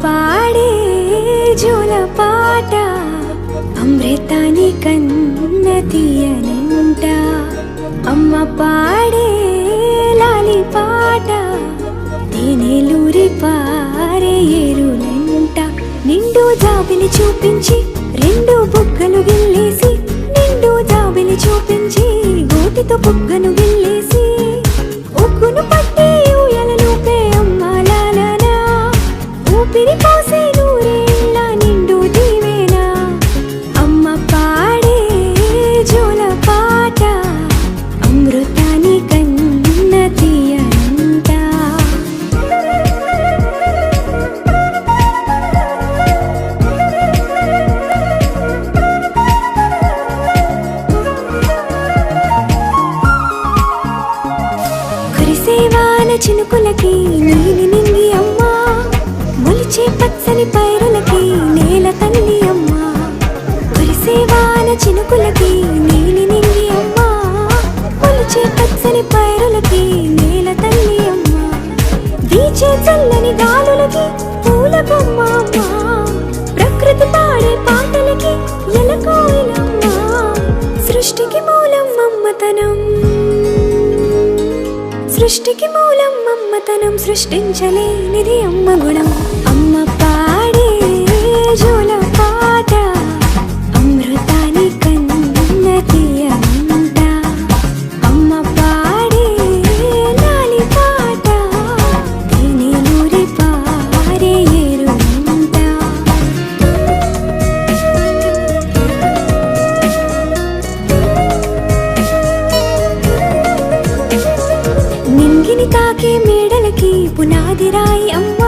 పాడే జోల పాట అమృతాని కన్న తీయనంట. అమ్మ పాడే లాలి పాట తేనెలూరి పారే ఏరులంట. నిండు జాబిలి చూపించి రెండు బుగ్గలు గిల్లేసి, నిండు జాబిలి చూపించి గోటితో బుగ్గను గిల్లేసి, ఉగ్గును పట్టి ఊయలలోపే అమ్మ లాలనా, ఊపిరి పోసే నూరేళ్ళ నిండు దీవేనా. అమ్మ పాడే జోల పాట అమృతాని కన్న తీయనంట. కురిసేవాన చినుకులకి నీలి నింగి అమ్మ, మొలిచే పచ్చని పైరులకి నేల తల్లి అమ్మ. కురిసేవాన చినుకులకి నీలి నింగి అమ్మ, మొలిచే పచ్చని పైరులకి నేల తల్లి అమ్మ. వీచే చల్లని గాలులకి పూల బొమ్మ అమ్మ, ప్రకృతి పాడే పాటలకి ఎలకోయిలమ్మ. సృష్టికి మూలం మమ్మతనం, సృష్టికి మూలం మమ్మతనం, సృష్టించలేనిది అమ్మ గుణం. అమ్మ పాడే జోల పాట అమృతాని కన్న తీయనంట. అమ్మ పాడే లాలి పాట తేనెలూరి పారే ఏరులంట. నింగిని తాకే మేడలకి పునాది రాయి అమ్మ,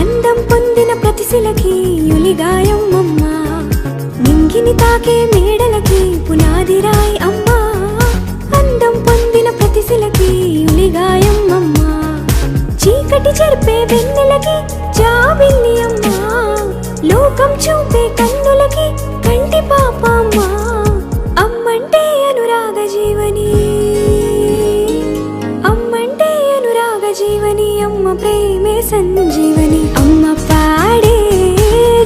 అందం పొందిన ప్రతిశిలకి యులిగాయం అమ్మ. నింగిని తాకే మేడలకి పునాది రాయి అమ్మ, అందం పొందిన ప్రతిశిలకి యులిగాయం అమ్మ. చీకటి చెరిపే వెన్నెలకి జాబిల్లి అమ్మ, లోకం చూపే కన్నులకి కంటి పాప అమ్మ. అమ్మంటే అనురాగ జీవని, అమ్మంటే అనురాగ జీవని, అమ్మ ప్రేమే సంజీవని. అమ్మ పాడే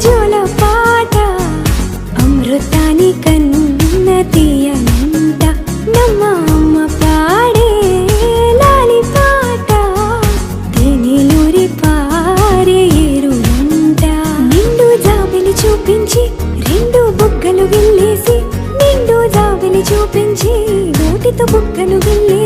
జోల పాట అమృతాని కన్న తీయనంట. నమ్మ అమ్మ పాడే లాలి పాట తేనెలూరి పారే ఏరులంట. నిండు జాబిలి చూపించి రెండు బుగ్గలు గిల్లేసి, నిండు జాబిలి చూపించి నోటితో బుగ్గను గిల్లేసి,